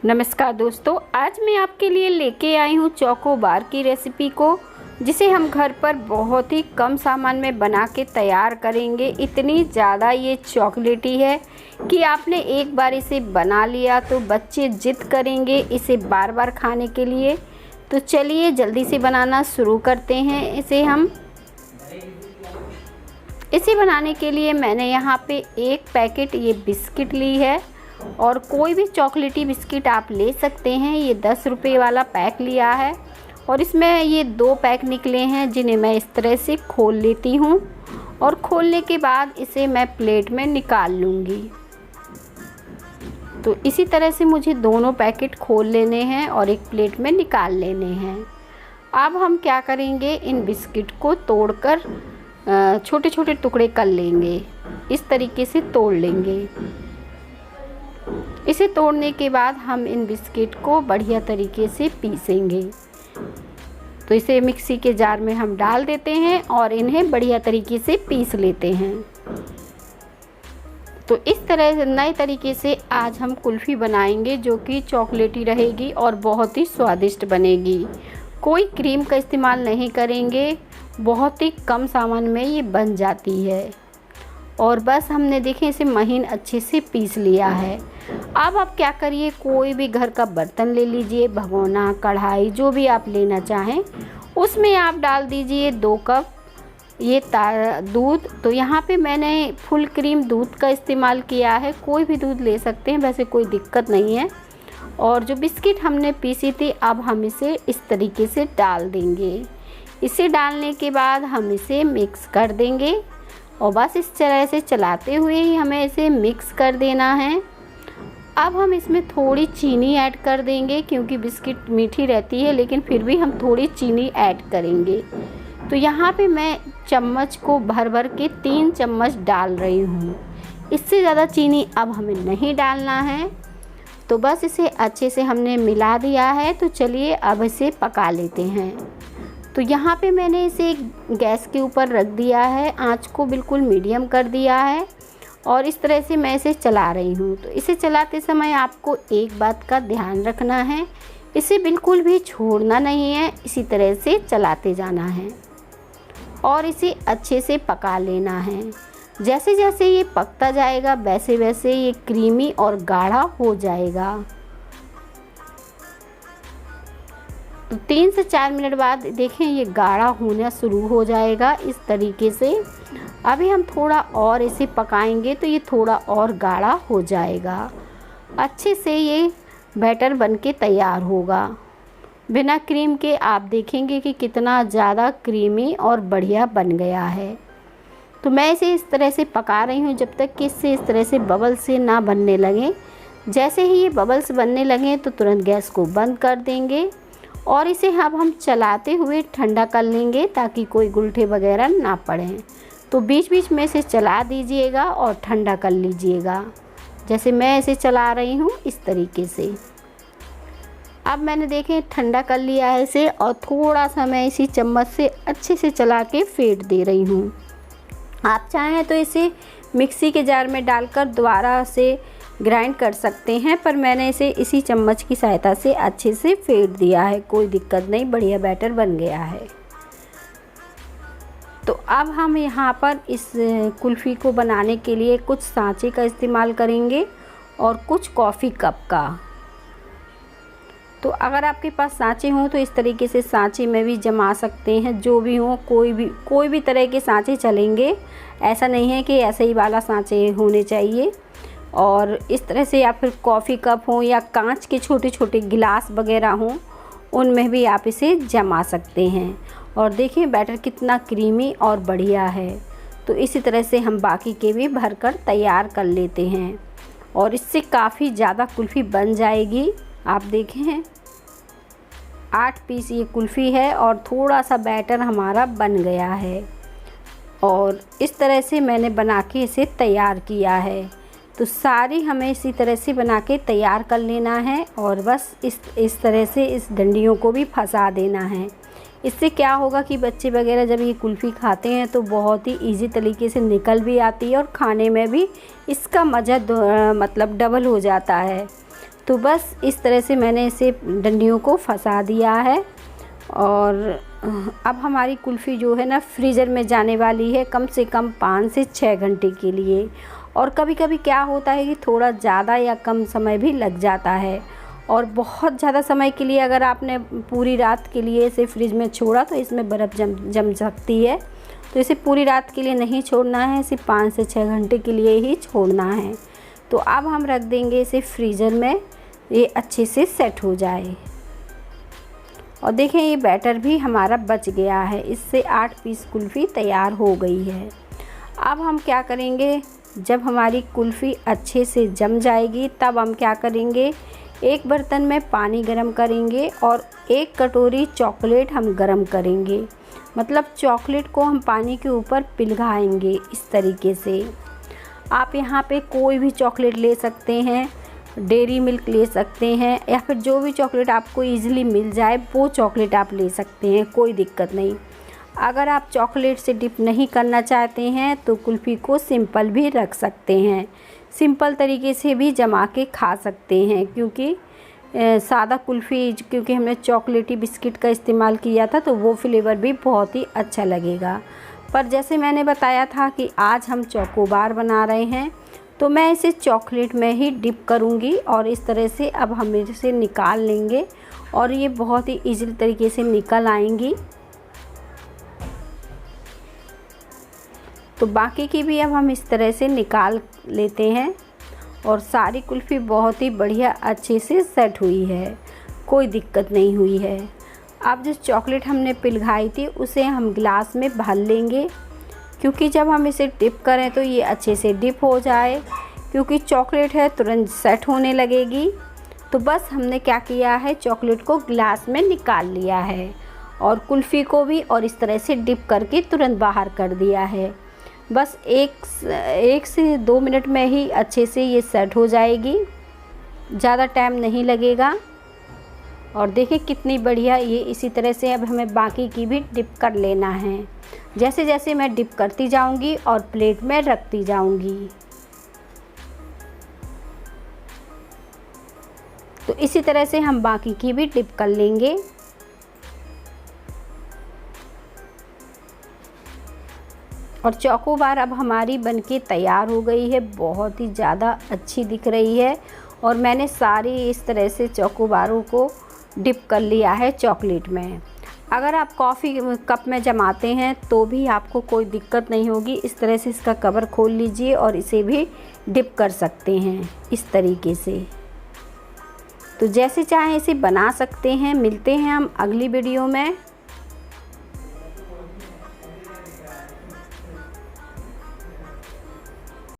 नमस्कार दोस्तों, आज मैं आपके लिए लेके आई हूँ चोको बार की रेसिपी को, जिसे हम घर पर बहुत ही कम सामान में बना के तैयार करेंगे। इतनी ज़्यादा ये चॉकलेटी है कि आपने एक बार इसे बना लिया तो बच्चे जिद करेंगे इसे बार बार खाने के लिए। तो चलिए जल्दी से बनाना शुरू करते हैं। इसे बनाने के लिए मैंने यहाँ पे एक पैकेट ये बिस्किट ली है और कोई भी चॉकलेटी बिस्किट आप ले सकते हैं। ये 10 रुपये वाला पैक लिया है और इसमें ये 2 पैक निकले हैं, जिन्हें मैं इस तरह से खोल लेती हूँ और खोलने के बाद इसे मैं प्लेट में निकाल लूँगी। तो इसी तरह से मुझे दोनों पैकेट खोल लेने हैं और एक प्लेट में निकाल लेने हैं। अब हम क्या करेंगे, इन बिस्किट को तोड़कर छोटे छोटे टुकड़े कर लेंगे। इस तरीके से तोड़ लेंगे। इसे तोड़ने के बाद हम इन बिस्किट को बढ़िया तरीके से पीसेंगे। तो इसे मिक्सी के जार में हम डाल देते हैं और इन्हें बढ़िया तरीके से पीस लेते हैं। तो इस तरह नए तरीके से आज हम कुल्फ़ी बनाएंगे, जो कि चॉकलेटी रहेगी और बहुत ही स्वादिष्ट बनेगी। कोई क्रीम का इस्तेमाल नहीं करेंगे, बहुत ही कम सामान में ये बन जाती है। और बस हमने देखें इसे महीन अच्छे से पीस लिया है। अब आप क्या करिए, कोई भी घर का बर्तन ले लीजिए, भगोना, कढ़ाई, जो भी आप लेना चाहें, उसमें आप डाल दीजिए 2 कप ये दूध। तो यहाँ पे मैंने फुल क्रीम दूध का इस्तेमाल किया है, कोई भी दूध ले सकते हैं, वैसे कोई दिक्कत नहीं है। और जो बिस्किट हमने पीसी थी, अब हम इसे इस तरीके से डाल देंगे। इसे डालने के बाद हम इसे मिक्स कर देंगे और बस इस तरह से चलाते हुए ही हमें इसे मिक्स कर देना है। अब हम इसमें थोड़ी चीनी ऐड कर देंगे, क्योंकि बिस्किट मीठी रहती है, लेकिन फिर भी हम थोड़ी चीनी ऐड करेंगे। तो यहाँ पे मैं चम्मच को भर भर के 3 चम्मच डाल रही हूँ। इससे ज़्यादा चीनी अब हमें नहीं डालना है। तो बस इसे अच्छे से हमने मिला दिया है। तो चलिए अब इसे पका लेते हैं। तो यहाँ पे मैंने इसे गैस के ऊपर रख दिया है, आंच को बिल्कुल मीडियम कर दिया है और इस तरह से मैं इसे चला रही हूँ। तो इसे चलाते समय आपको एक बात का ध्यान रखना है, इसे बिल्कुल भी छोड़ना नहीं है, इसी तरह से चलाते जाना है और इसे अच्छे से पका लेना है। जैसे जैसे ये पकता जाएगा वैसे वैसे ये क्रीमी और गाढ़ा हो जाएगा। तो 3 से 4 मिनट बाद देखें ये गाढ़ा होना शुरू हो जाएगा इस तरीके से। अभी हम थोड़ा और इसे पकाएंगे तो ये थोड़ा और गाढ़ा हो जाएगा। अच्छे से ये बैटर बनके तैयार होगा। बिना क्रीम के आप देखेंगे कि कितना ज़्यादा क्रीमी और बढ़िया बन गया है। तो मैं इसे इस तरह से पका रही हूँ जब तक कि इससे इस तरह से बबल्स से ना बनने लगे। जैसे ही ये बबल्स बनने लगें तो तुरंत गैस को बंद कर देंगे और इसे अब हम चलाते हुए ठंडा कर लेंगे, ताकि कोई गुलठे वगैरह ना पड़ें। तो बीच बीच में इसे चला दीजिएगा और ठंडा कर लीजिएगा, जैसे मैं इसे चला रही हूँ इस तरीके से। अब मैंने देखें ठंडा कर लिया है इसे और थोड़ा सा मैं इसी चम्मच से अच्छे से चला के फेंट दे रही हूँ। आप चाहें तो इसे मिक्सी के जार में डालकर दोबारा से ग्राइंड कर सकते हैं, पर मैंने इसे इसी चम्मच की सहायता से अच्छे से फेंट दिया है। कोई दिक्कत नहीं, बढ़िया बैटर बन गया है। तो अब हम यहाँ पर इस कुल्फ़ी को बनाने के लिए कुछ सांचे का इस्तेमाल करेंगे और कुछ कॉफ़ी कप का। तो अगर आपके पास सांचे हों तो इस तरीके से सांचे में भी जमा सकते हैं, जो भी हो, कोई भी तरह के सांचे चलेंगे। ऐसा नहीं है कि ऐसे ही वाला सांचे होने चाहिए। और इस तरह से, या फिर कॉफ़ी कप हो या कांच के छोटे छोटे गिलास वगैरह हों, उनमें भी आप इसे जमा सकते हैं। और देखिए बैटर कितना क्रीमी और बढ़िया है। तो इसी तरह से हम बाकी के भी भरकर तैयार कर लेते हैं और इससे काफ़ी ज़्यादा कुल्फ़ी बन जाएगी। आप देखें 8 पीस ये कुल्फ़ी है और थोड़ा सा बैटर हमारा बन गया है। और इस तरह से मैंने बना के इसे तैयार किया है। तो सारी हमें इसी तरह से बना के तैयार कर लेना है और बस इस तरह से इस डंडियों को भी फंसा देना है। इससे क्या होगा कि बच्चे वगैरह जब ये कुल्फ़ी खाते हैं तो बहुत ही इजी तरीके से निकल भी आती है और खाने में भी इसका मज़ा मतलब डबल हो जाता है। तो बस इस तरह से मैंने इसे डंडियों को फंसा दिया है। और अब हमारी कुल्फ़ी जो है ना फ्रीज़र में जाने वाली है कम से कम 5 से 6 घंटे के लिए। और कभी कभी क्या होता है कि थोड़ा ज़्यादा या कम समय भी लग जाता है। और बहुत ज़्यादा समय के लिए अगर आपने पूरी रात के लिए इसे फ्रिज में छोड़ा तो इसमें बर्फ़ जम सकती है। तो इसे पूरी रात के लिए नहीं छोड़ना है, इसे 5 से 6 घंटे के लिए ही छोड़ना है। तो अब हम रख देंगे इसे फ्रीज़र में, ये अच्छे से सेट हो जाए। और देखें ये बैटर भी हमारा बच गया है, इससे 8 पीस कुल्फ़ी तैयार हो गई है। अब हम क्या करेंगे, जब हमारी कुल्फ़ी अच्छे से जम जाएगी तब हम क्या करेंगे, एक बर्तन में पानी गरम करेंगे और 1 कटोरी चॉकलेट हम गरम करेंगे। मतलब चॉकलेट को हम पानी के ऊपर पिघलाएंगे इस तरीके से। आप यहाँ पे कोई भी चॉकलेट ले सकते हैं, डेयरी मिल्क ले सकते हैं, या फिर जो भी चॉकलेट आपको ईज़िली मिल जाए वो चॉकलेट आप ले सकते हैं, कोई दिक्कत नहीं। अगर आप चॉकलेट से डिप नहीं करना चाहते हैं तो कुल्फ़ी को सिंपल भी रख सकते हैं, सिंपल तरीके से भी जमा के खा सकते हैं। क्योंकि सादा कुल्फ़ी क्योंकि हमने चॉकलेटी बिस्किट का इस्तेमाल किया था तो वो फ्लेवर भी बहुत ही अच्छा लगेगा। पर जैसे मैंने बताया था कि आज हम चोकोबार बना रहे हैं तो मैं इसे चॉकलेट में ही डिप करूँगी। और इस तरह से अब हम इसे निकाल लेंगे और ये बहुत ही ईज़िली तरीके से निकल आएंगी। तो बाकी की भी अब हम इस तरह से निकाल लेते हैं। और सारी कुल्फ़ी बहुत ही बढ़िया अच्छे से सेट हुई है, कोई दिक्कत नहीं हुई है। अब जो चॉकलेट हमने पिघलाई थी उसे हम गिलास में भर लेंगे, क्योंकि जब हम इसे डिप करें तो ये अच्छे से डिप हो जाए। क्योंकि चॉकलेट है तुरंत सेट होने लगेगी। तो बस हमने क्या किया है, चॉकलेट को गिलास में निकाल लिया है और कुल्फ़ी को भी और इस तरह से डिप करके तुरंत बाहर कर दिया है। बस एक से 2 मिनट में ही अच्छे से ये सेट हो जाएगी, ज़्यादा टाइम नहीं लगेगा। और देखिए कितनी बढ़िया ये इसी तरह से अब हमें बाकी की भी डिप कर लेना है। जैसे जैसे मैं डिप करती जाऊंगी और प्लेट में रखती जाऊंगी। तो इसी तरह से हम बाकी की भी डिप कर लेंगे। और चोकोबार अब हमारी बनके तैयार हो गई है, बहुत ही ज़्यादा अच्छी दिख रही है। और मैंने सारी इस तरह से चोकोबारों को डिप कर लिया है चॉकलेट में। अगर आप कॉफ़ी कप में जमाते हैं तो भी आपको कोई दिक्कत नहीं होगी। इस तरह से इसका कवर खोल लीजिए और इसे भी डिप कर सकते हैं इस तरीके से। तो जैसे चाहें इसे बना सकते हैं। मिलते हैं हम अगली वीडियो में।